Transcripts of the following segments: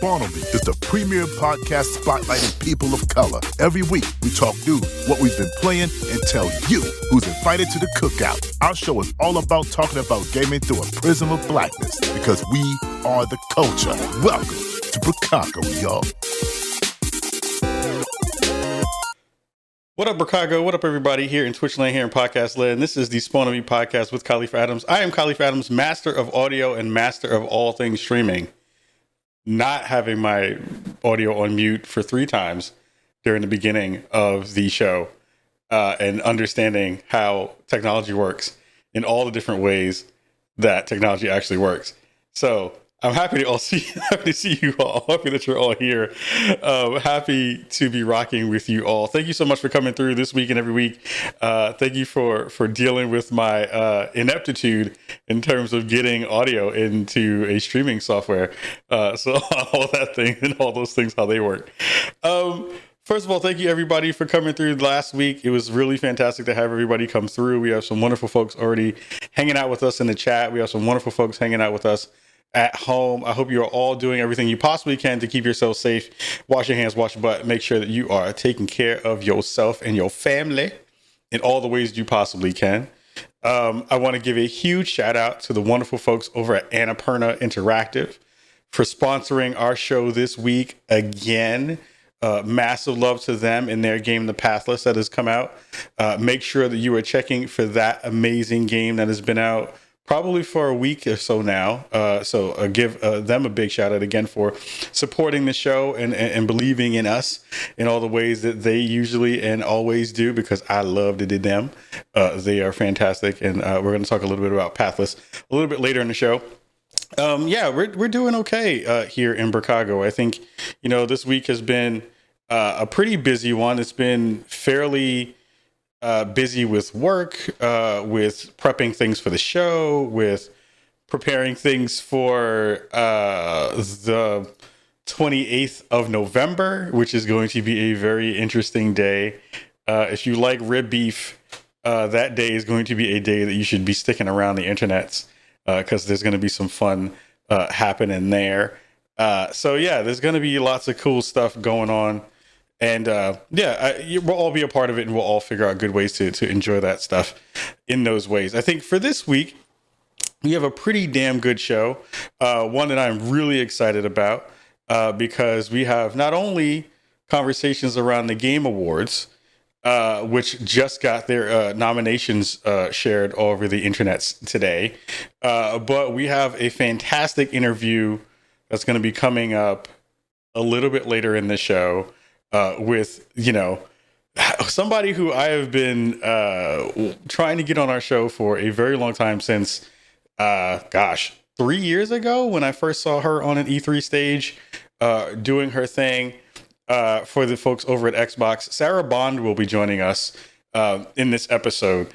Spawnable is the premier podcast spotlighting people of color. Every week, we talk news, what we've been playing, and tell you who's invited to the cookout. Our show is all about talking about gaming through a prism of blackness, because we are the culture. Welcome to Brookago, y'all. What up, Brookago? What up, everybody here in Twitch land, here in podcast land? This is the Spawnable podcast with Kahlief Adams. I am Kahlief Adams, master of audio and master of all things streaming. Not having my audio on mute for 3 times during the beginning of the show, and understanding how technology works in all the different ways that technology actually works. So I'm happy to see you all. Happy that you're all here. Happy to be rocking with you all. Thank you so much for coming through this week and every week. Thank you for dealing with my ineptitude in terms of getting audio into a streaming software. So all that thing and all those things, how they work. First of all, thank you everybody for coming through last week. It was really fantastic to have everybody come through. We have some wonderful folks already hanging out with us in the chat. We have some wonderful folks hanging out with us at home. I hope you're all doing everything you possibly can to keep yourself safe. Wash your hands, wash your butt. Make sure that you are taking care of yourself and your family in all the ways you possibly can. I want to give a huge shout out to the wonderful folks over at Annapurna Interactive for sponsoring our show this week again. Massive love to them and their game, The Pathless, that has come out. Make sure that you are checking for that amazing game that has been out probably for a week or so now. So give them a big shout out again for supporting the show and believing in us in all the ways that they usually and always do, because I love to do them. They are fantastic. And we're going to talk a little bit about Pathless a little bit later in the show. We're doing okay here in Brookago. I think, this week has been a pretty busy one. It's been fairly busy with work, with prepping things for the show, with preparing things for the 28th of November, which is going to be a very interesting day. If you like rib beef, that day is going to be a day that you should be sticking around the internets, because there's going to be some fun happening there. There's going to be lots of cool stuff going on. And we'll all be a part of it, and we'll all figure out good ways to enjoy that stuff in those ways. I think for this week, we have a pretty damn good show, one that I'm really excited about, because we have not only conversations around the Game Awards, which just got their nominations shared all over the internets today, but we have a fantastic interview that's going to be coming up a little bit later in the show, with, somebody who I have been trying to get on our show for a very long time, since, 3 years ago when I first saw her on an E3 stage doing her thing for the folks over at Xbox. Sarah Bond will be joining us in this episode.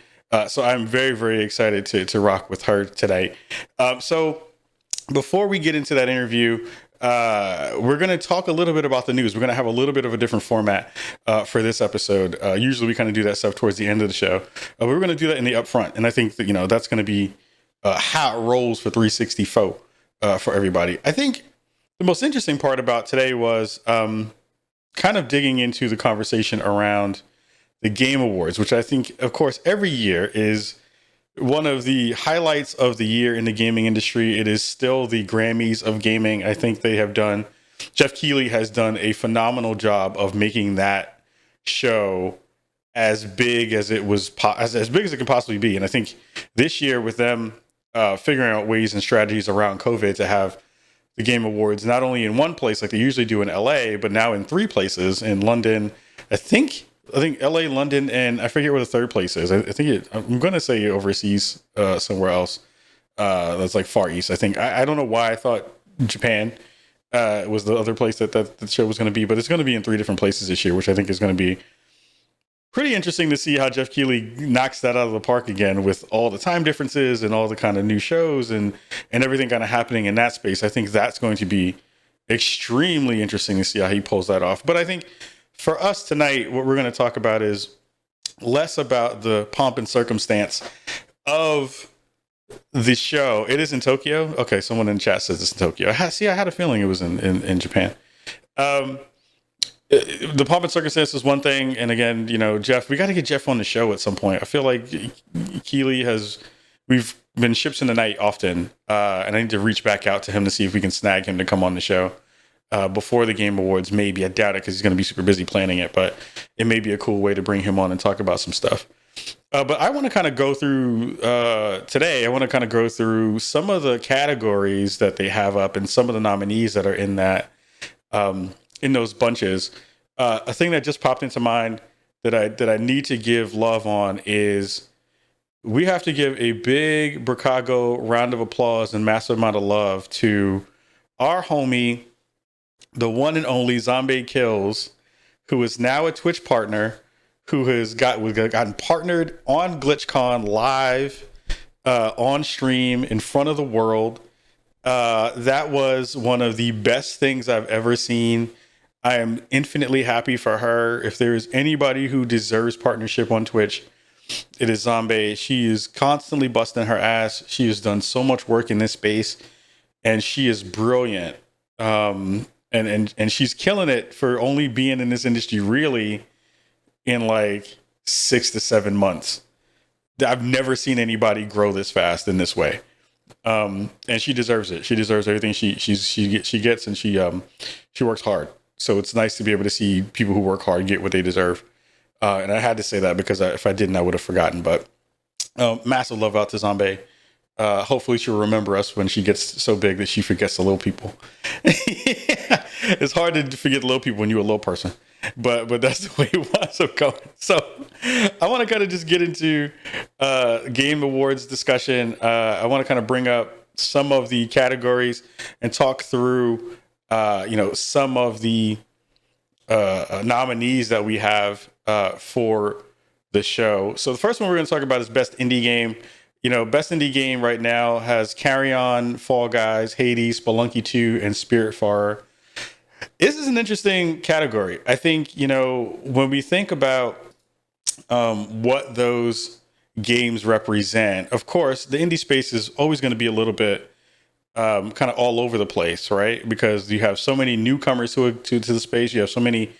So I'm very, very excited to rock with her tonight. So before we get into that interview, we're going to talk a little bit about the news. We're going to have a little bit of a different format for this episode. Usually we kind of do that stuff towards the end of the show. We're going to do that in the upfront. And I think that, that's going to be how it rolls for 364 for everybody. I think the most interesting part about today was kind of digging into the conversation around the Game Awards, which I think, of course, every year is one of the highlights of the year in the gaming industry. It is still the Grammys of gaming. I think Jeff Keighley has done a phenomenal job of making that show as big as it was, as big as it can possibly be. And I think this year, with them figuring out ways and strategies around COVID to have the Game Awards not only in one place like they usually do in LA, but now in 3 places, in London, I think LA, London, and I forget where the third place is. I'm going to say overseas, somewhere else. That's like Far East, I think. I don't know why I thought Japan was the other place that the show was going to be, but it's going to be in 3 different places this year, which I think is going to be pretty interesting to see how Jeff Keighley knocks that out of the park again, with all the time differences and all the kind of new shows and everything kind of happening in that space. I think that's going to be extremely interesting to see how he pulls that off. But I think for us tonight, what we're going to talk about is less about the pomp and circumstance of the show, it is in Tokyo. Okay, someone in chat says it's in Tokyo. I had a feeling it was in Japan. Um, the pomp and circumstance is one thing, and again, Jeff, we got to get Jeff on the show at some point. I feel like we've been ships in the night often, and I need to reach back out to him to see if we can snag him to come on the show before the Game Awards. Maybe I doubt it because he's going to be super busy planning it, but it may be a cool way to bring him on and talk about some stuff. But I want to kind of go through today. I want to kind of go through some of the categories that they have up and some of the nominees that are in that in those bunches. A thing that just popped into mind that I need to give love on is we have to give a big Brookago round of applause and massive amount of love to our homie, the one and only Zombie Kills, who is now a Twitch partner, who has gotten partnered on GlitchCon live on stream in front of the world. That was one of the best things I've ever seen. I am infinitely happy for her. If there is anybody who deserves partnership on Twitch, it is Zombie. She is constantly busting her ass. She has done so much work in this space, and she is brilliant. And she's killing it for only being in this industry really in like 6 to 7 months. I've never seen anybody grow this fast in this way. And she deserves it. She deserves everything she gets, and she works hard. So it's nice to be able to see people who work hard get what they deserve. And I had to say that because if I didn't, I would have forgotten. But massive love out to Zombie. Hopefully she'll remember us when she gets so big that she forgets the little people. It's hard to forget little people when you're a little person, but that's the way it winds up going. So I want to kind of just get into Game Awards discussion. I want to kind of bring up some of the categories and talk through some of the nominees that we have for the show. So the first one we're going to talk about is Best Indie Game. Best Indie Game right now has Carry On, Fall Guys, Hades, Spelunky 2, and Spiritfarer. This is an interesting category. I think, when we think about what those games represent, of course, the indie space is always going to be a little bit kind of all over the place, right? Because you have so many newcomers to the space. You have so many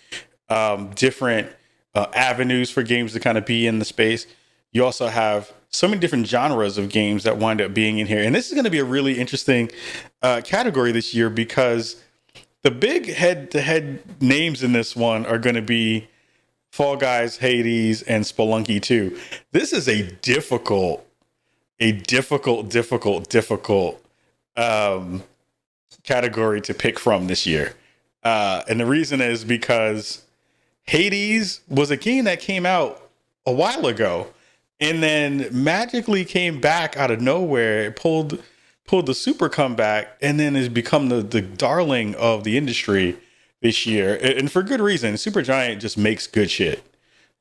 different avenues for games to kind of be in the space. You also have so many different genres of games that wind up being in here. And this is going to be a really interesting category this year because the big head-to-head names in this one are going to be Fall Guys, Hades, and Spelunky 2. This is a difficult category to pick from this year. And the reason is because Hades was a game that came out a while ago and then magically came back out of nowhere. It pulled the super comeback and then has become the darling of the industry this year. And for good reason. Supergiant just makes good shit.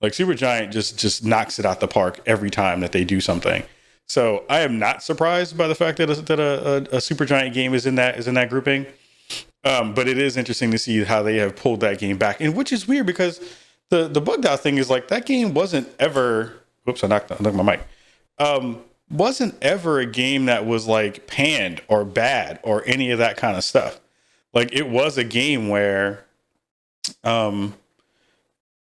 Like Supergiant just knocks it out the park every time that they do something. So I am not surprised by the fact that a Supergiant game is in that grouping. But it is interesting to see how they have pulled that game back, and which is weird because the bugged out thing is like that game wasn't ever. Whoops! I knocked my mic. Wasn't ever a game that was like panned or bad or any of that kind of stuff. Like it was a game where, I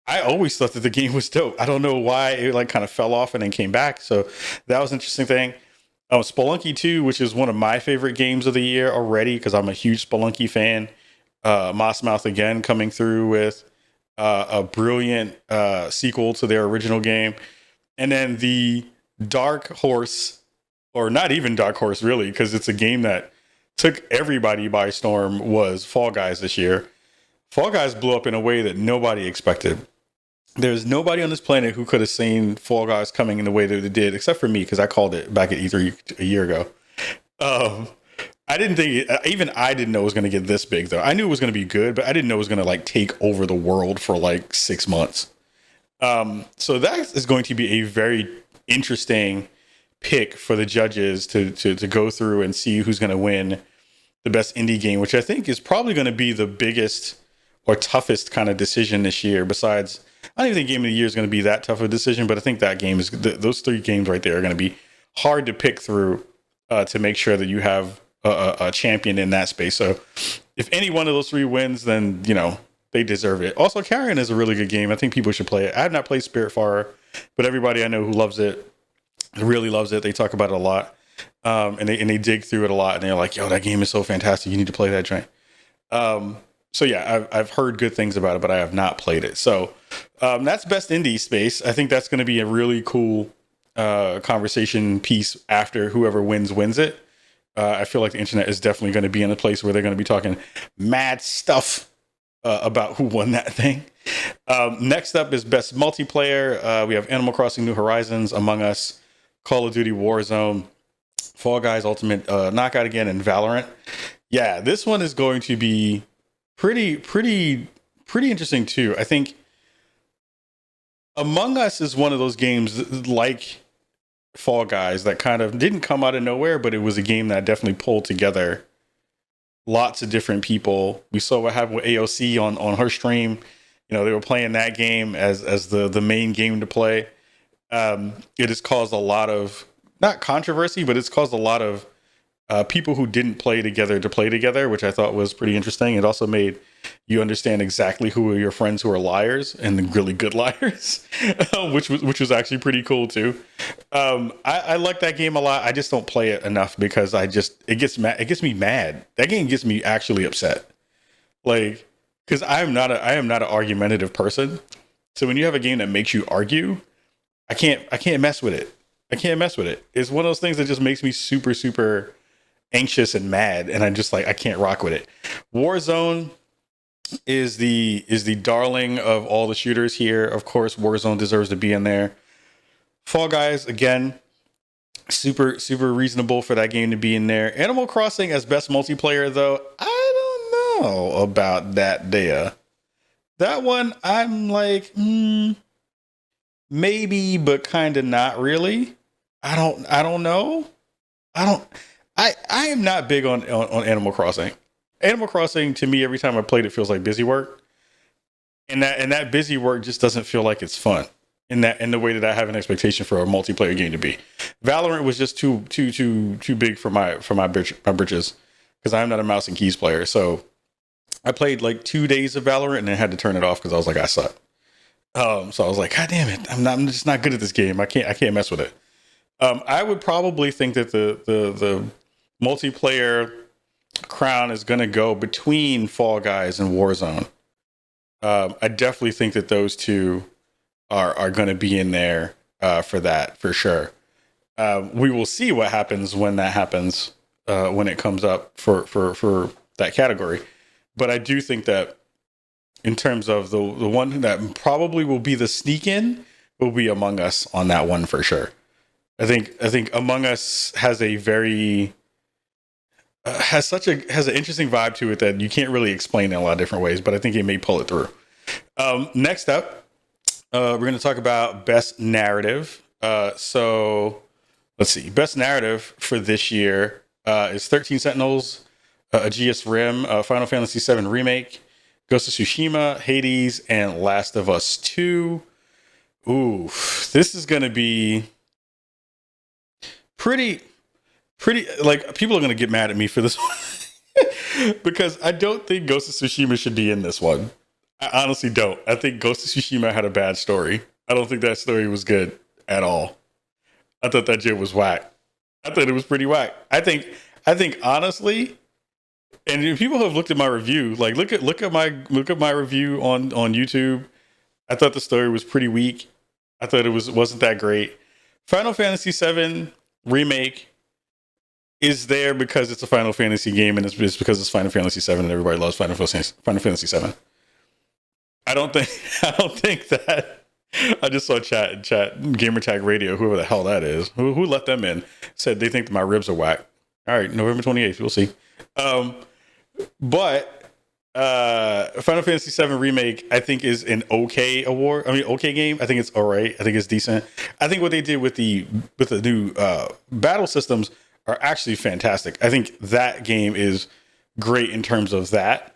always thought that the game was dope. I don't know why it like kind of fell off and then came back. So that was an interesting thing. Spelunky 2, which is one of my favorite games of the year already because I'm a huge Spelunky fan. Mossmouth again coming through with a brilliant sequel to their original game. And then the dark horse, or not even dark horse really, because it's a game that took everybody by storm, was Fall Guys this year. Fall Guys blew up in a way that nobody expected. There's nobody on this planet who could have seen Fall Guys coming in the way that it did, except for me, because I called it back at E3 a year ago. I didn't think I didn't know it was going to get this big, though. I knew it was going to be good, but I didn't know it was going to like take over the world for like 6 months. So that is going to be a very interesting pick for the judges to go through and see who's going to win the best indie game, which I think is probably going to be the biggest or toughest kind of decision this year. Besides, I don't even think Game of the Year is going to be that tough of a decision, but I think that game is those three games right there are going to be hard to pick through to make sure that you have a champion in that space. So if any one of those three wins, then, you know, they deserve it. Also, Carrion is a really good game. I think people should play it. I have not played Spiritfarer, but everybody I know who loves it really loves it. They talk about it a lot, and they dig through it a lot. And they're like, "Yo, that game is so fantastic. You need to play that joint." So yeah, I've heard good things about it, but I have not played it. So that's best indie space. I think that's going to be a really cool conversation piece after whoever wins it. I feel like the internet is definitely going to be in a place where they're going to be talking mad stuff about who won that thing. Next up is best multiplayer. We have Animal Crossing New Horizons, Among Us, Call of Duty Warzone, Fall Guys Ultimate Knockout again, and Valorant. Yeah, this one is going to be pretty interesting too. I think Among Us is one of those games like Fall Guys that kind of didn't come out of nowhere, but it was a game that definitely pulled together lots of different people. We saw what happened with AOC on her stream. You know, they were playing that game as the main game to play. It has caused a lot of, not controversy, but it's caused a lot of people who didn't play together to play together, which I thought was pretty interesting. It also made you understand exactly who are your friends who are liars and the really good liars, which was actually pretty cool too. I like that game a lot. I just don't play it enough because it gets me mad. That game gets me actually upset. Like, because I am not an argumentative person. So when you have a game that makes you argue, I can't mess with it. I can't mess with it. It's one of those things that just makes me super, super anxious and mad. And I'm just like, I can't rock with it. Warzone is the darling of all the shooters here. Of course, Warzone deserves to be in there. Fall Guys, again, super, super reasonable for that game to be in there. Animal Crossing as best multiplayer, though, I don't know about that there. That one, I'm like, maybe, but kind of not really. I don't know. I am not big on Animal Crossing. Animal Crossing, to me, every time I played it, feels like busy work. And that busy work just doesn't feel like it's fun in the way that I have an expectation for a multiplayer game to be. Valorant was just too big for my britches, because I'm not a mouse and keys player. So I played like 2 days of Valorant and then had to turn it off because I was like, I suck. So I was like, God damn it, I'm just not good at this game. I can't mess with it. I would probably think that the multiplayer crown is going to go between Fall Guys and Warzone. I definitely think that those two are going to be in there for that, for sure. We will see what happens when that happens, when it comes up for that category. But I do think that in terms of the one that probably will be the sneak in will be Among Us on that one for sure. I think Among Us has a very has an interesting vibe to it that you can't really explain in a lot of different ways, but I think it may pull it through. Next up, we're going to talk about best narrative. So let's see, best narrative for this year is 13 Sentinels, Aegis Rim, Final Fantasy VII Remake, Ghost of Tsushima, Hades, and Last of Us 2. Ooh, this is going to be pretty, like, people are going to get mad at me for this one because I don't think Ghost of Tsushima should be in this one. I honestly don't. I think Ghost of Tsushima had a bad story. I don't think that story was good at all. I thought that shit was whack. I thought it was pretty whack. I think honestly, and if people have looked at my review, like look at my review on YouTube. I thought the story was pretty weak. I thought it wasn't that great. Final Fantasy VII Remake is there because it's a Final Fantasy game, and it's because it's Final Fantasy VII, and everybody loves Final Fantasy VII. I don't think that. I just saw chat Gamertag Radio, whoever the hell that is, who let them in, said they think that my ribs are whack. All right, November 28th, we'll see. But Final Fantasy VII Remake, I think, is an okay game. I think it's all right. I think it's decent. I think what they did with the new battle systems are actually fantastic. I think that game is great in terms of that.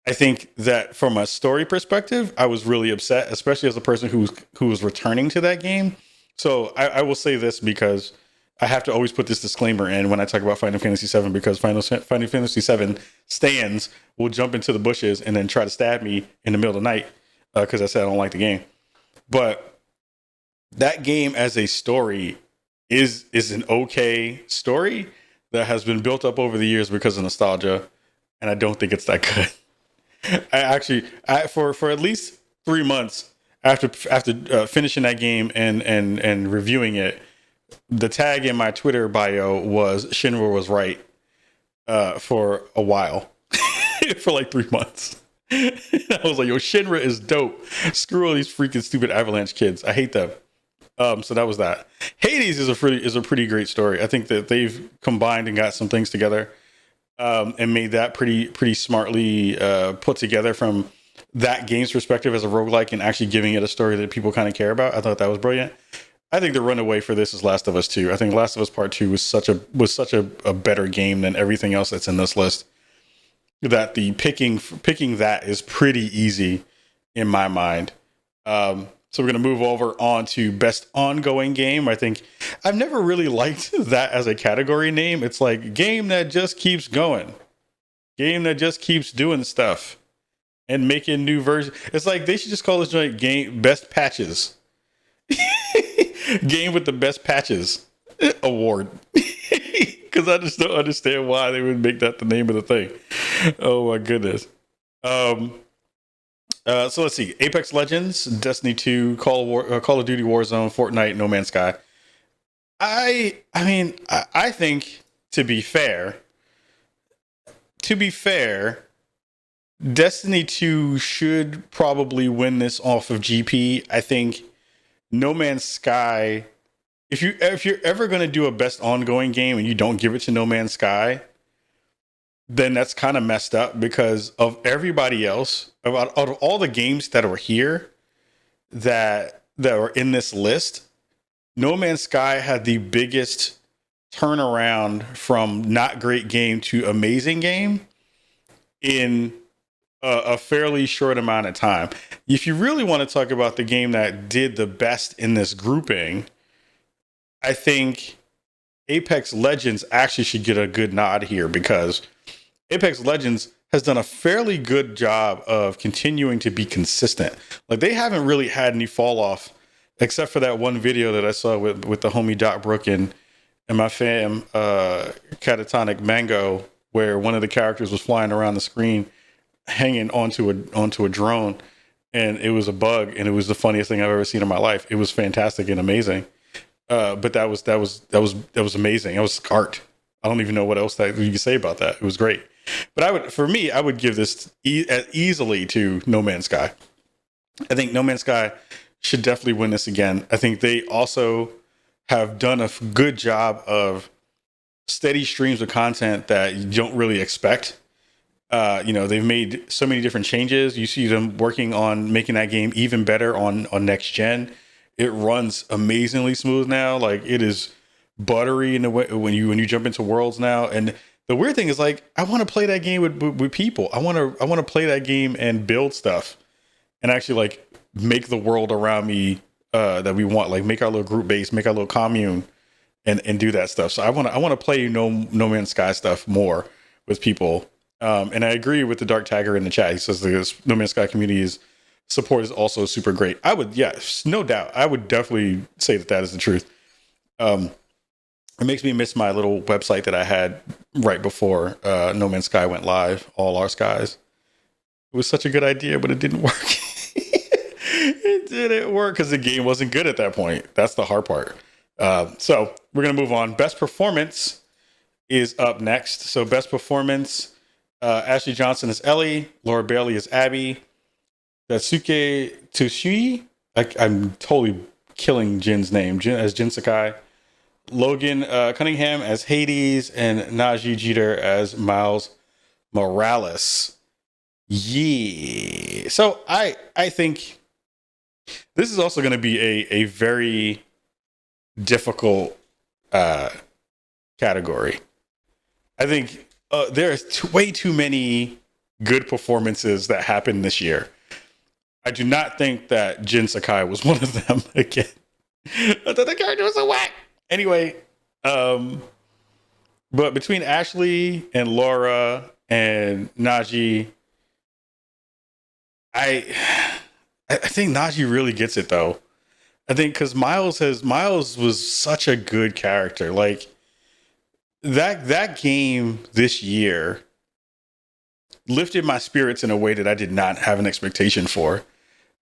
I think that from a story perspective, I was really upset, especially as a person who was returning to that game. So I will say this because I have to always put this disclaimer in when I talk about Final Fantasy VII, because Final Fantasy VII stands will jump into the bushes and then try to stab me in the middle of the night because I said I don't like the game. But that game as a story is an okay story that has been built up over the years because of nostalgia, and I don't think it's that good. For at least 3 months after finishing that game and reviewing it, the tag in my Twitter bio was Shinra was right for a while, for like 3 months. I was like, yo, Shinra is dope. Screw all these freaking stupid Avalanche kids. I hate them. So that was that. Hades is a pretty great story. I think that they've combined and got some things together and made that pretty smartly put together from that game's perspective as a roguelike, and actually giving it a story that people kind of care about. I thought that was brilliant. I think the runaway for this is Last of Us 2. I think Last of Us Part 2 was such a better game than everything else that's in this list, that the picking that is pretty easy in my mind. So we're going to move over on to best ongoing game. I think I've never really liked that as a category name. It's like game that just keeps going, game that just keeps doing stuff and making new versions. It's like they should just call this joint game best patches. Game with the best patches award. Because I just don't understand why they would make that the name of the thing. Oh my goodness. So let's see: Apex Legends, Destiny 2, Call of Duty Warzone, Fortnite, No Man's Sky. I mean, I think to be fair, Destiny 2 should probably win this off of GP. I think No Man's Sky, if you're ever going to do a best ongoing game and you don't give it to No Man's Sky, then that's kind of messed up, because of everybody else, out of all the games that are here that are in this list, No Man's Sky had the biggest turnaround from not great game to amazing game in a fairly short amount of time. If you really want to talk about the game that did the best in this grouping, I think Apex Legends actually should get a good nod here, because Apex Legends has done a fairly good job of continuing to be consistent. Like, they haven't really had any fall off, except for that one video that I saw with the homie Doc Brook and my fam Catatonic Mango, where one of the characters was flying around the screen hanging onto a drone, and it was a bug, and it was the funniest thing I've ever seen in my life. It was fantastic and amazing. But that was amazing. It was art. I don't even know what else that you can say about that. It was great. But I would give this easily to No Man's Sky. I think No Man's Sky should definitely win this again. I think they also have done a good job of steady streams of content that you don't really expect. They've made so many different changes. You see them working on making that game even better on next gen. It runs amazingly smooth now. Like, it is buttery in the way when you jump into worlds now. And the weird thing is, like, I want to play that game with people. I want to play that game and build stuff and actually like make the world around me that we want. Like, make our little group base, make our little commune, and do that stuff. So I want to play No Man's Sky stuff more with people. And I agree with the Dark Tiger in the chat. He says the No Man's Sky community's support is also super great. I would, yes, no doubt. I would definitely say that is the truth. It makes me miss my little website that I had right before No Man's Sky went live, All Our Skies. It was such a good idea, but it didn't work. It didn't work because the game wasn't good at that point. That's the hard part. So we're going to move on. Best Performance is up next. So Best Performance, Ashley Johnson is Ellie, Laura Bailey is Abby, Datsuke Tsushima, I'm totally killing Jin's name, as Jin Sakai, Logan Cunningham as Hades, and Najee Jeter as Miles Morales. Yeah. So I think this is also going to be a very difficult category. I think there's way too many good performances that happened this year. I do not think that Jin Sakai was one of them again. I thought the character was a whack. Anyway, Um, but between Ashley and Laura and Najee, I I think Najee really gets it though. I think because Miles was such a good character. Like that game this year lifted my spirits in a way that I did not have an expectation for.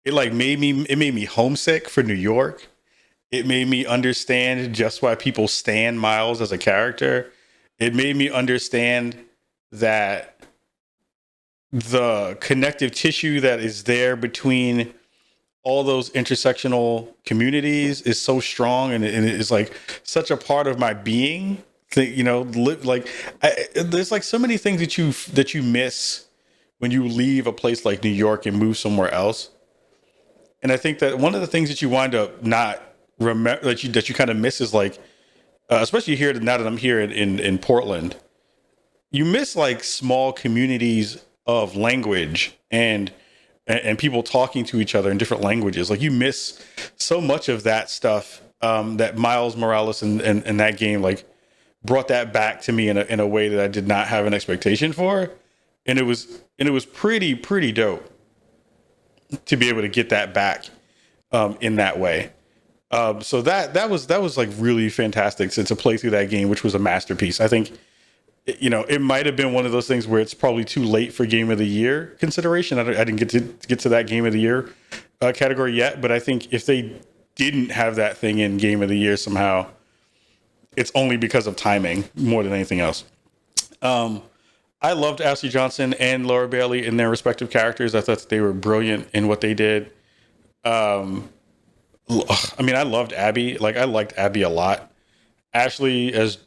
It like made me homesick for New York. It made me understand just why people stand Miles as a character. It made me understand that the connective tissue that is there between all those intersectional communities is so strong, and it is like such a part of my being. There's like so many things that you miss when you leave a place like New York and move somewhere else. And I think that one of the things that you wind up not remember that you kind of miss is like, especially here now that I'm here in Portland, you miss like small communities of language and people talking to each other in different languages. Like you miss so much of that stuff that Miles Morales and that game like brought that back to me in a way that I did not have an expectation for, and it was pretty dope to be able to get that back in that way. So that was like really fantastic to play through that game, which was a masterpiece. I think, it might have been one of those things where it's probably too late for Game of the Year consideration. I didn't get to that Game of the Year category yet, but I think if they didn't have that thing in Game of the Year somehow, it's only because of timing more than anything else. I loved Ashley Johnson and Laura Bailey in their respective characters. I thought that they were brilliant in what they did. I loved Abby. Like I liked Abby a lot. Ashley as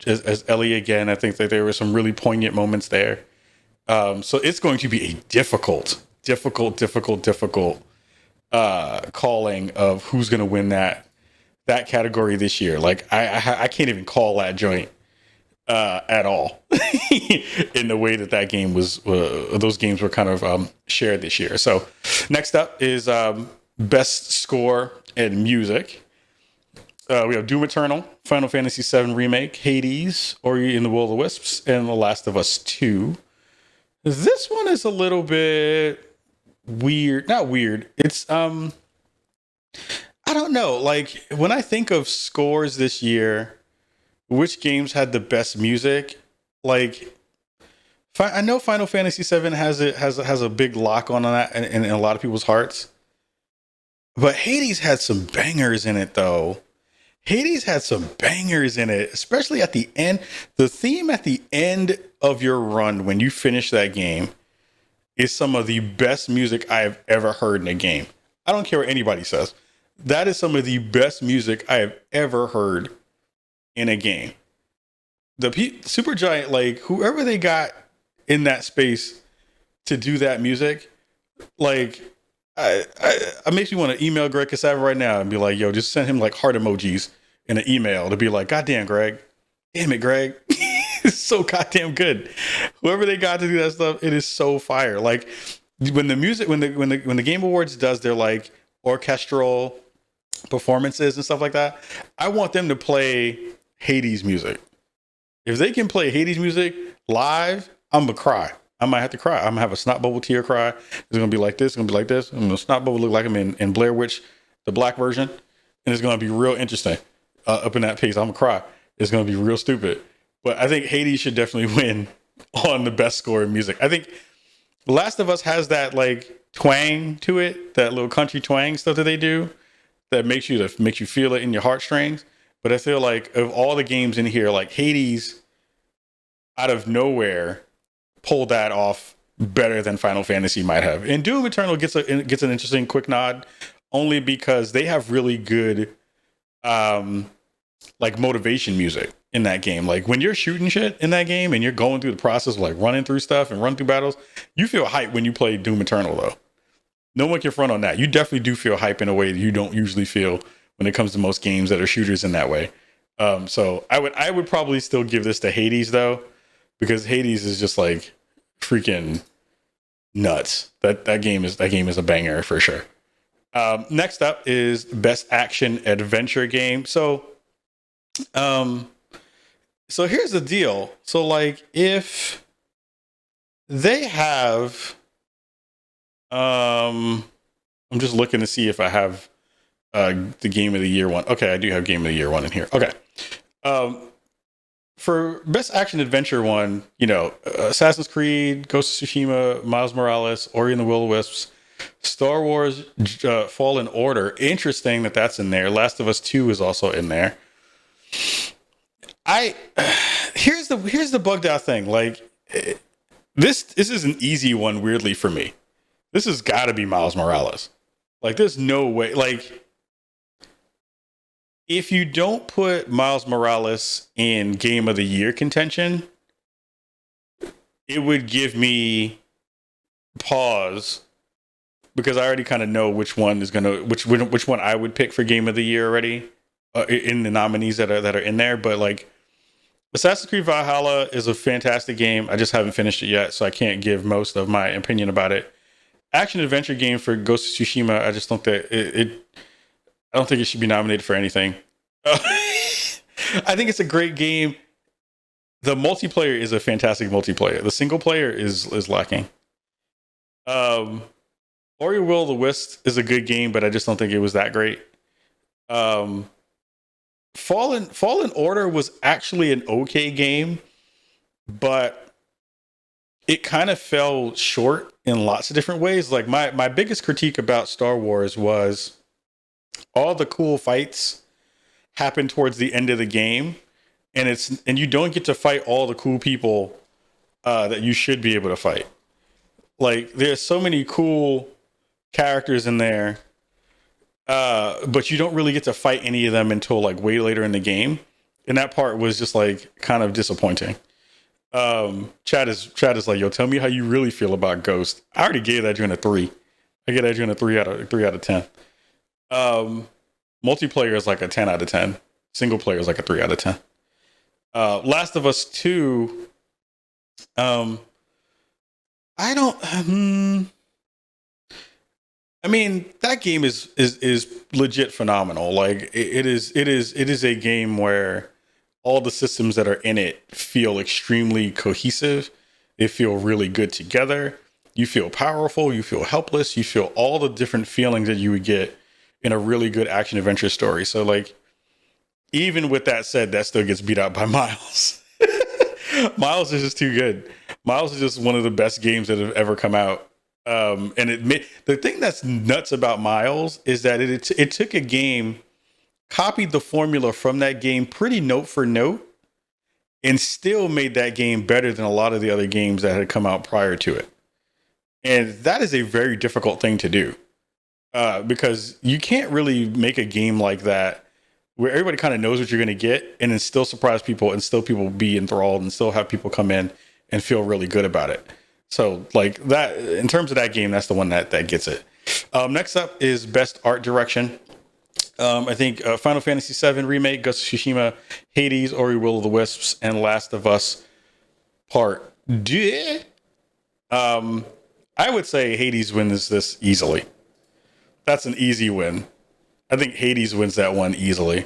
Ellie again. I think that there were some really poignant moments there. So it's going to be a difficult calling of who's going to win that category this year. Like I can't even call that joint at all in the way that game was. Those games were kind of shared this year. So next up is best score and music. We have Doom Eternal, Final Fantasy VII Remake, Hades, Ori and the Will of the Wisps, and The Last of Us 2. This one is a little bit weird. Not weird. It's I don't know. Like when I think of scores this year, which games had the best music? Like I know Final Fantasy VII has a big lock on that in a lot of people's hearts. But Hades had some bangers in it though. Hades had some bangers in it, especially at the end. The theme at the end of your run when you finish that game is some of the best music I have ever heard in a game. I don't care what anybody says. That is some of the best music I have ever heard in a game. The Supergiant, like whoever they got in that space to do that music, like I makes me want to email Greg Casava right now and be like, yo, just send him like heart emojis in an email to be like, goddamn, Greg. Damn it, Greg. It's so goddamn good. Whoever they got to do that stuff, it is so fire. Like when the music, when the Game Awards does their like orchestral performances and stuff like that, I want them to play Hades music. If they can play Hades music live, I'm gonna cry. I might have to cry. I'm gonna have a snot bubble tear cry. It's gonna be like this. It's gonna be like this. I'm gonna snot bubble look like I'm in Blair Witch, the black version, and it's gonna be real interesting. Up in that pace, I'm gonna cry. It's gonna be real stupid. But I think Hades should definitely win on the best score in music. I think Last of Us has that like twang to it, that little country twang stuff that they do, that makes you feel it in your heartstrings. But I feel like of all the games in here, like Hades, out of nowhere, pulled that off better than Final Fantasy might have. And Doom Eternal gets an interesting quick nod only because they have really good like motivation music in that game. Like when you're shooting shit in that game and you're going through the process of like running through stuff and running through battles, you feel hype when you play Doom Eternal though. No one can front on that. You definitely do feel hype in a way that you don't usually feel when it comes to most games that are shooters in that way. So I would probably still give this to Hades though, because Hades is just like freaking nuts. That game is a banger for sure. Next up is best action adventure game. So So here's the deal. So like if they have I'm just looking to see if I have the Game of the Year one. Okay, I do have Game of the Year one in here. Okay. For Best Action Adventure one, Assassin's Creed, Ghost of Tsushima, Miles Morales, Ori and the Will of the Wisps, Star Wars Fallen Order. Interesting that that's in there. Last of Us 2 is also in there. Here's the bugged out thing. Like this is an easy one weirdly for me. This has got to be Miles Morales. Like there's no way. Like if you don't put Miles Morales in Game of the Year contention, it would give me pause because I already kind of know which one I would pick for Game of the Year already in the nominees that are in there. But like Assassin's Creed Valhalla is a fantastic game. I just haven't finished it yet, so I can't give most of my opinion about it. Action adventure game for Ghost of Tsushima, I just think that I don't think it should be nominated for anything. I think it's a great game. The multiplayer is a fantastic multiplayer. The single player is lacking. Ori Will of the Wisps is a good game, but I just don't think it was that great. Fallen Order was actually an okay game, but it kind of fell short in lots of different ways. Like my biggest critique about Star Wars was all the cool fights happen towards the end of the game, and you don't get to fight all the cool people that you should be able to fight. Like there's so many cool characters in there, but you don't really get to fight any of them until like way later in the game, and that part was just like kind of disappointing. Chad is like, yo, tell me how you really feel about Ghost. I already gave that joint a 3. I get that joint a 3 out of 10. Multiplayer is like a 10 out of 10. Single player is like a 3 out of 10. Last of Us 2. I mean, that game is legit phenomenal. Like it is a game where all the systems that are in it feel extremely cohesive. They feel really good together. You feel powerful. You feel helpless. You feel all the different feelings that you would get in a really good action adventure story. So like, even with that said, that still gets beat out by Miles. Miles is just too good. Miles is just one of the best games that have ever come out. And the thing that's nuts about Miles is that it took a game, copied the formula from that game pretty note for note, and still made that game better than a lot of the other games that had come out prior to it. And that is a very difficult thing to do, because you can't really make a game like that where everybody kind of knows what you're going to get and then still surprise people and still people be enthralled and still have people come in and feel really good about it. So like that, in terms of that game, that's the one that gets it. Next up is Best Art Direction. I think Final Fantasy VII Remake, Ghost of Tsushima, Hades, Ori Will of the Wisps, and Last of Us Part 2. I would say Hades wins this easily. That's an easy win. I think Hades wins that one easily.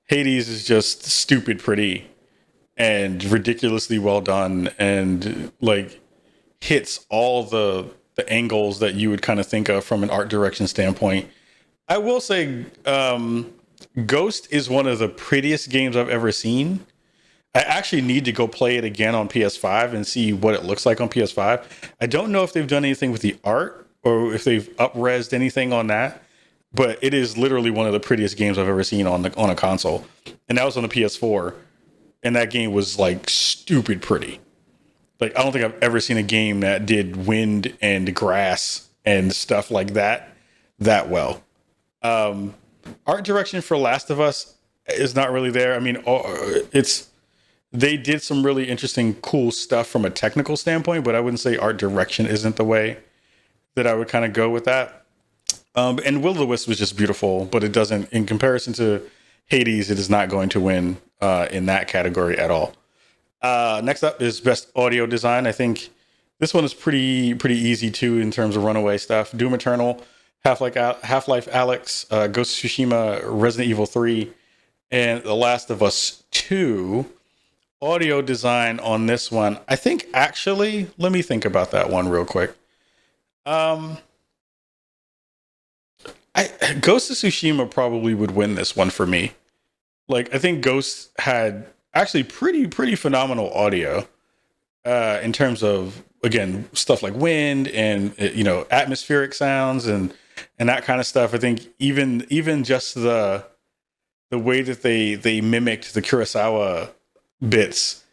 Hades is just stupid pretty and ridiculously well done, and like hits all the angles that you would kind of think of from an art direction standpoint. I will say Ghost is one of the prettiest games I've ever seen. I actually need to go play it again on PS5 and see what it looks like on PS5. I don't know if they've done anything with the art or if they've up-resed anything on that, but it is literally one of the prettiest games I've ever seen on a console. And that was on the PS4, and that game was like stupid pretty. Like, I don't think I've ever seen a game that did wind and grass and stuff like that well. Art direction for Last of Us is not really there. I mean, they did some really interesting, cool stuff from a technical standpoint, but I wouldn't say art direction isn't the way that I would kind of go with that. And Will of the Wisp was just beautiful, but it doesn't, in comparison to Hades, it is not going to win in that category at all. Next up is Best Audio Design. I think this one is pretty easy too in terms of runaway stuff. Doom Eternal, Half-Life Alyx, Ghost of Tsushima, Resident Evil 3, and The Last of Us 2. audio design on this one, I think actually, let me think about that one real quick. Ghost of Tsushima probably would win this one for me. Like, I think Ghost had actually pretty phenomenal audio in terms of, again, stuff like wind and atmospheric sounds and that kind of stuff. I think even just the way that they mimicked the Kurosawa bits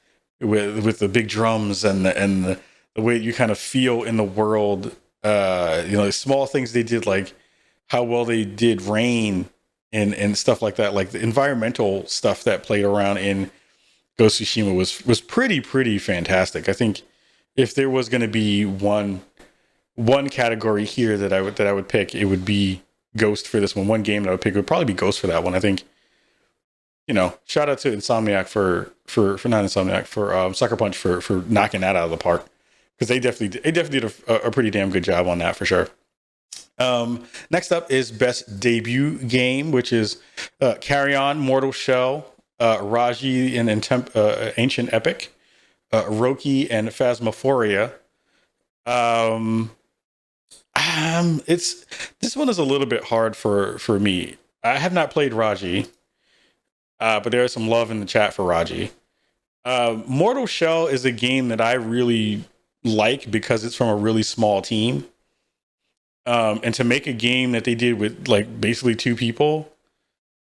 with the big drums and the way you kind of feel in the world. Small things they did, like how well they did rain and stuff like that, like the environmental stuff that played around in Ghost of Tsushima was pretty fantastic. I think if there was going to be one category here that I would pick, it would be Ghost for this one. One game that I would pick would probably be Ghost for that one. I think, shout out to Insomniac for not Insomniac, for Sucker Punch for knocking that out of the park, because they definitely did a pretty damn good job on that for sure. Next up is best debut game, which is Carry On, Mortal Shell, Raji and Ancient Epic, Roki and Phasmophoria. This one is a little bit hard for me. I have not played Raji, but there is some love in the chat for Raji. Mortal Shell is a game that I really like because it's from a really small team. And to make a game that they did with like basically two people,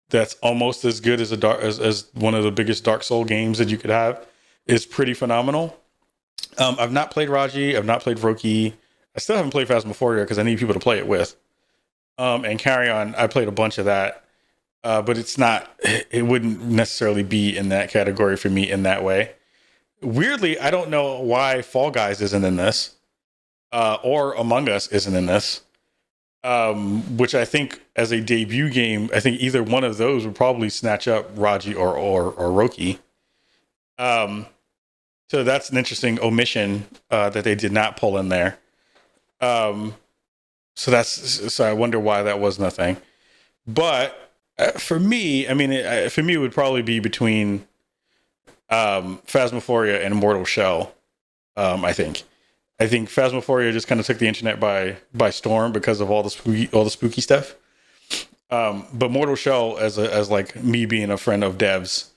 that's almost as good as as one of the biggest Dark Soul games that you could have, is pretty phenomenal. I've not played Raji. I've not played Roki. I still haven't played Phasmophoria because I need people to play it with. And Carry On, I played a bunch of that. But it wouldn't necessarily be in that category for me in that way. Weirdly, I don't know why Fall Guys isn't in this, or Among Us isn't in this. Which I think as a debut game, I think either one of those would probably snatch up Raji or Roki. So that's an interesting omission that they did not pull in there. So I wonder why that wasn't a thing. But for me, it would probably be between Phasmophoria and Mortal Shell. I think Phasmophoria just kind of took the internet by storm because of all the spooky stuff. But Mortal Shell, as like me being a friend of devs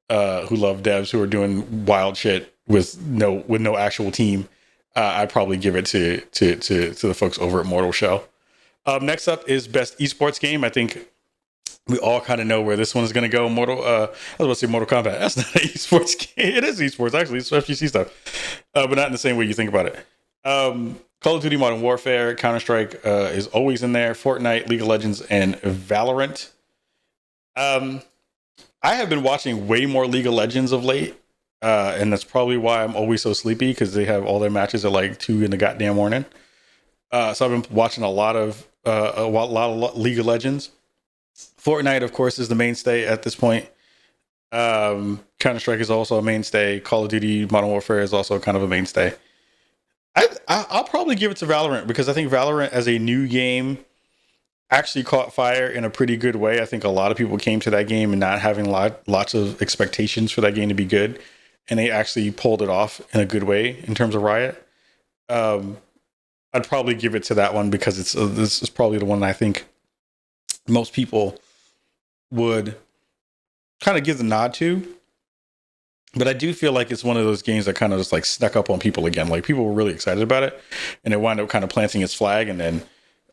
who love devs who are doing wild shit with no actual team, I'd probably give it to the folks over at Mortal Shell. Next up is best esports game. I think we all kind of know where this one is going to go. I was about to say Mortal Kombat. That's not an esports game. It is esports, actually. It's FGC stuff. But not in the same way you think about it. Call of Duty Modern Warfare, Counter-Strike is always in there. Fortnite, League of Legends, and Valorant. I have been watching way more League of Legends of late. And that's probably why I'm always so sleepy, because they have all their matches at like 2 in the goddamn morning. So I've been watching a lot of League of Legends. Fortnite, of course, is the mainstay at this point. Counter-Strike is also a mainstay. Call of Duty Modern Warfare is also kind of a mainstay. I'll probably give it to Valorant, because I think Valorant as a new game actually caught fire in a pretty good way. I think a lot of people came to that game and not having lots of expectations for that game to be good, and they actually pulled it off in a good way in terms of Riot. I'd probably give it to that one, because this is probably the one I think most people would kind of give the nod to. But I do feel like it's one of those games that kind of just like snuck up on people again. Like, people were really excited about it, and it wound up kind of planting its flag, and then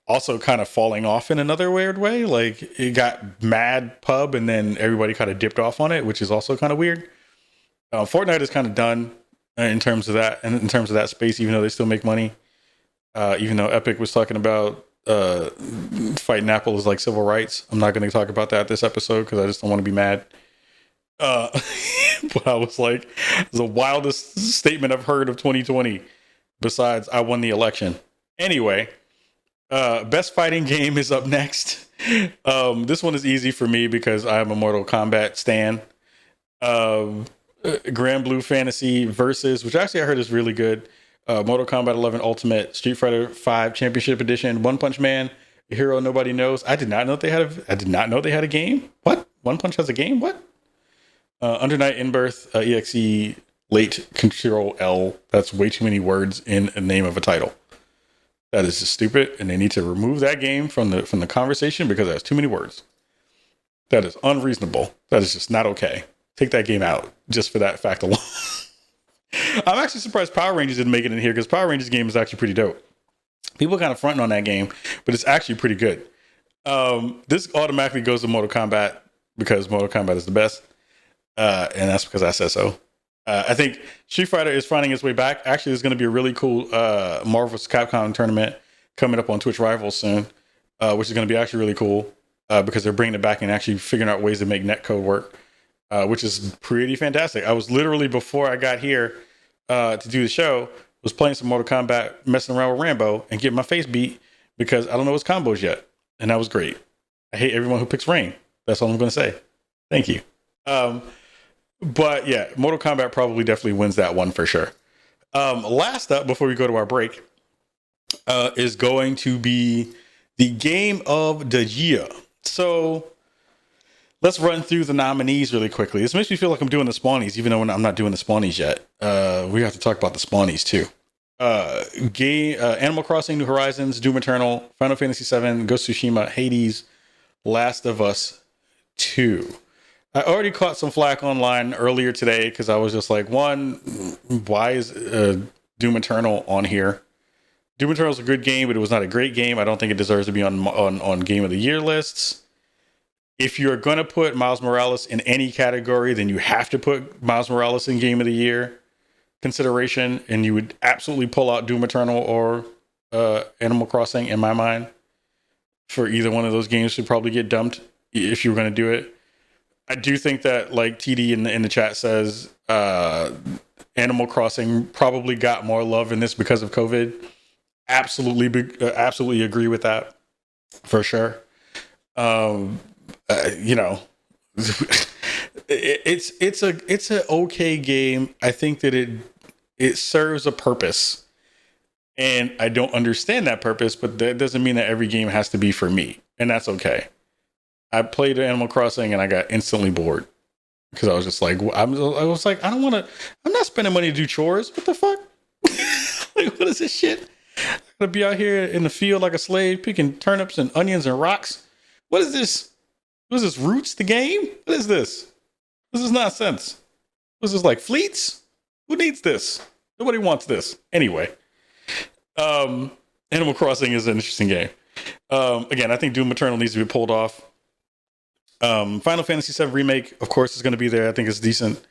also kind of falling off in another weird way. Like, it got mad pub, and then everybody kind of dipped off on it, which is also kind of weird. Fortnite is kind of done in terms of that, and in terms of that space, even though they still make money. Even though Epic was talking about fighting Apple is like civil rights. I'm not going to talk about that this episode, because I just don't want to be mad. But I was like, it's the wildest statement I've heard of 2020, besides I won the election. Anyway, best fighting game is up next. This one is easy for me because I'm a Mortal Kombat stan. Grand Blue Fantasy Versus, which actually I heard is really good. Mortal Kombat 11 Ultimate, Street Fighter 5 Championship Edition, One Punch Man, a hero nobody knows. I did not know they had a game. What? One Punch has a game? What? Under Night in Birth, EXE late Control L. That's way too many words in a name of a title. That is just stupid, and they need to remove that game from the conversation because it has too many words. That is unreasonable. That is just not okay. Take that game out just for that fact alone. I'm actually surprised Power Rangers didn't make it in here because Power Rangers game is actually pretty dope. People kind of fronting on that game, but it's actually pretty good. This automatically goes to Mortal Kombat because Mortal Kombat is the best, and that's because I said so. I think Street Fighter is finding its way back. Actually, there's going to be a really cool Marvel vs. Capcom tournament coming up on Twitch Rivals soon, which is going to be actually really cool because they're bringing it back and actually figuring out ways to make netcode work, which is pretty fantastic. I was literally, before I got here to do the show, was playing some Mortal Kombat, messing around with Rambo, and getting my face beat because I don't know his combos yet. And that was great. I hate everyone who picks Rain. That's all I'm going to say. Thank you. But yeah, Mortal Kombat probably definitely wins that one for sure. Last up, before we go to our break, is going to be the game of the year. So let's run through the nominees really quickly. This makes me feel like I'm doing the Spawnies, even though I'm not doing the Spawnies yet. We have to talk about the Spawnies too. Animal Crossing, New Horizons, Doom Eternal, Final Fantasy VII, Ghost of Tsushima, Hades, Last of Us 2. I already caught some flack online earlier today because I was just like, one, why is Doom Eternal on here? Doom Eternal is a good game, but it was not a great game. I don't think it deserves to be on Game of the Year lists. If you're going to put Miles Morales in any category, then you have to put Miles Morales in Game of the Year consideration, and you would absolutely pull out Doom Eternal or Animal Crossing in my mind. For either one of those games to probably get dumped if you were going to do it. I do think that, like TD in the chat says, Animal Crossing probably got more love in this because of COVID. Absolutely agree with that for sure. You know, it's an okay game. I think that it serves a purpose, and I don't understand that purpose, but that doesn't mean that every game has to be for me, and that's okay. I played Animal Crossing and I got instantly bored because I was just like, I was like, I'm not spending money to do chores. What the fuck? Like, what is this shit? I'm gonna be out here in the field like a slave, picking turnips and onions and rocks. What is this? What is this? Roots the game? What is this? This is nonsense. What is this, like fleets? Who needs this? Nobody wants this. Anyway, Animal Crossing is an interesting game. Again, I think Doom Eternal needs to be pulled off. Final Fantasy VII Remake, of course, is going to be there. I think it's decent.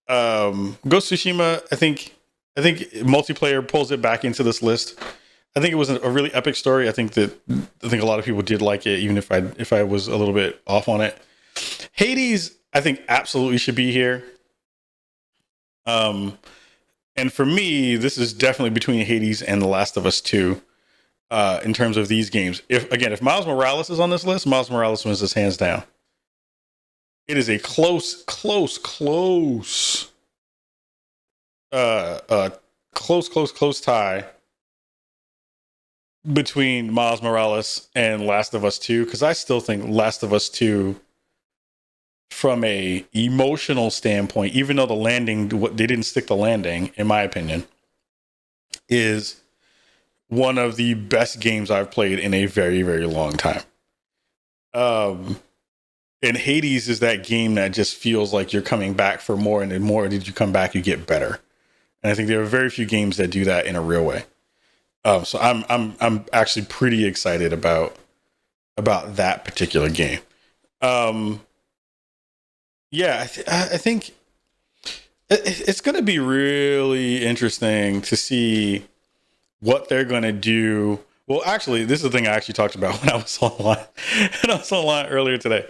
Ghost of Tsushima, I think multiplayer pulls it back into this list. I think it was a really epic story. I think a lot of people did like it, even if I was a little bit off on it. Hades, I think absolutely should be here. And for me, this is definitely between Hades and The Last of Us 2. In terms of these games, if Miles Morales is on this list, Miles Morales wins this hands down. It is a close tie between Miles Morales and Last of Us 2, because I still think Last of Us 2, from a emotional standpoint, even though they didn't stick the landing, in my opinion, is one of the best games I've played in a very, very long time. And Hades is that game that just feels like you're coming back for more, and the more did you come back, you get better. And I think there are very few games that do that in a real way. So I'm actually pretty excited about that particular game. I think it's going to be really interesting to see what they're going to do. Well, actually, this is the thing I actually talked about when I was online earlier today.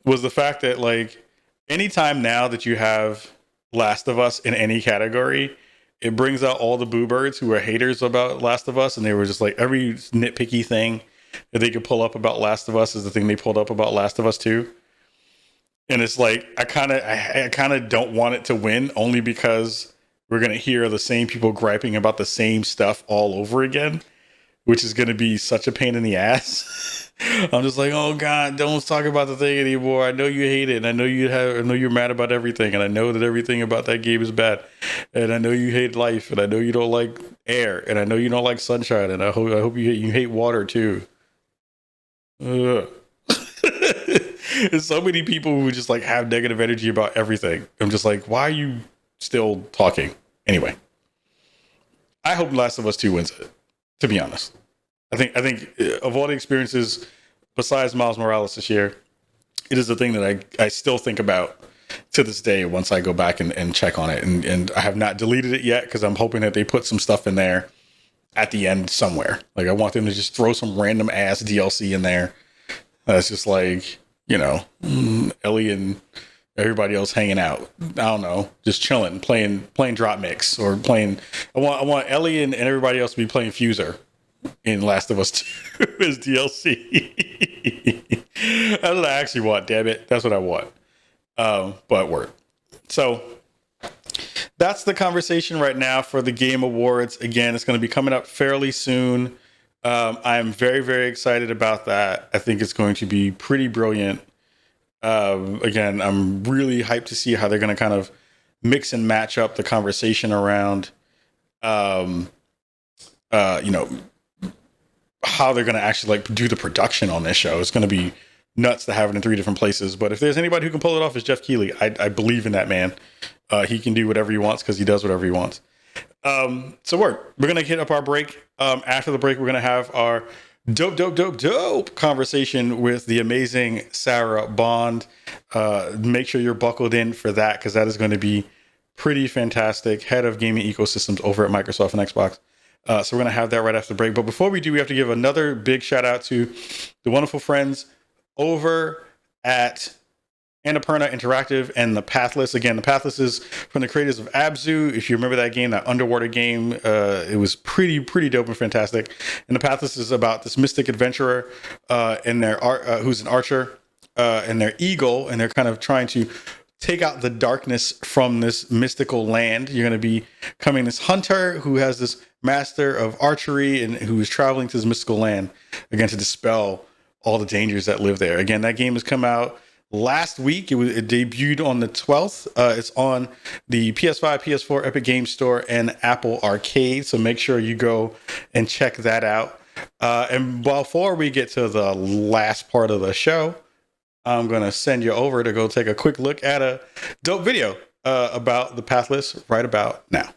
Was the fact that, like, anytime now that you have Last of Us in any category, it brings out all the boo birds who are haters about Last of Us, and they were just like, every nitpicky thing that they could pull up about Last of Us is the thing they pulled up about Last of Us 2. And it's like, I kind of don't want it to win, only because we're going to hear the same people griping about the same stuff all over again. which is going to be such a pain in the ass. I'm just like, oh God, don't talk about the thing anymore. I know you hate it, and I know you're mad about everything, and I know that everything about that game is bad, and I know you hate life, and I know you don't like air, and I know you don't like sunshine, and I hope you hate water too. There's so many people who just like have negative energy about everything. I'm just like, why are you still talking? Anyway, I hope Last of Us 2 wins it, to be honest. I think of all the experiences besides Miles Morales this year, it is the thing that I still think about to this day once I go back and check on it. And I have not deleted it yet because I'm hoping that they put some stuff in there at the end somewhere. Like, I want them to just throw some random ass DLC in there. It's just like, you know, Ellie and everybody else hanging out. I don't know, just chilling, playing drop mix or playing. I want Ellie and everybody else to be playing Fuser in Last of Us 2 as DLC. That's what I actually want, damn it. That's what I want. But word. So that's the conversation right now for the Game Awards. Again, it's going to be coming up fairly soon. I'm very, very excited about that. I think it's going to be pretty brilliant. Again, I'm really hyped to see how they're going to kind of mix and match up the conversation around, you know, how they're going to actually like do the production on this show. It's going to be nuts to have it in 3 different places. But if there's anybody who can pull it off, it's Jeff Keighley. I believe in that man. He can do whatever he wants because he does whatever he wants. So we're going to hit up our break. After the break, we're going to have our dope conversation with the amazing Sarah Bond. Make sure you're buckled in for that because that is going to be pretty fantastic. Head of gaming ecosystems over at Microsoft and Xbox. So we're going to have that right after the break. But before we do, we have to give another big shout out to the wonderful friends over at Annapurna Interactive and the Pathless. Again, the Pathless is from the creators of Abzu. If you remember that game, that underwater game, it was pretty dope and fantastic. And the Pathless is about this mystic adventurer and their who's an archer and their eagle, and they're kind of trying to take out the darkness from this mystical land. You're going to be becoming this hunter who has this master of archery and who is traveling to this mystical land, again, to dispel all the dangers that live there. Again, that game has come out last week. It debuted on the 12th. It's on the PS5, PS4, Epic Games Store, and Apple Arcade. So make sure you go and check that out. And before we get to the last part of the show, I'm going to send you over to go take a quick look at a dope video about the Pathless right about now.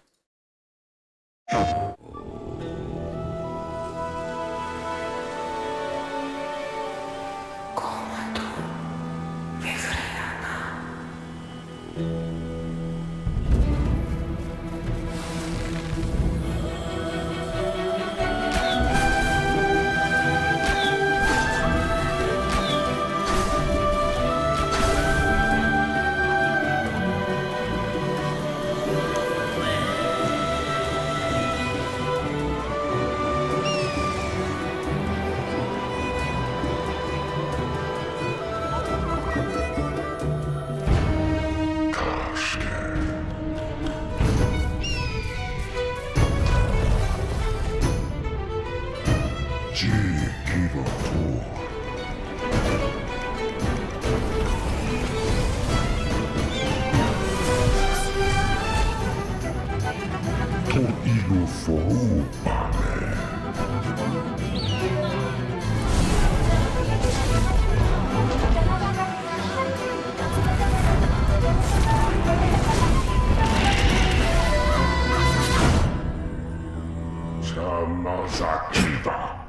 Zakiva.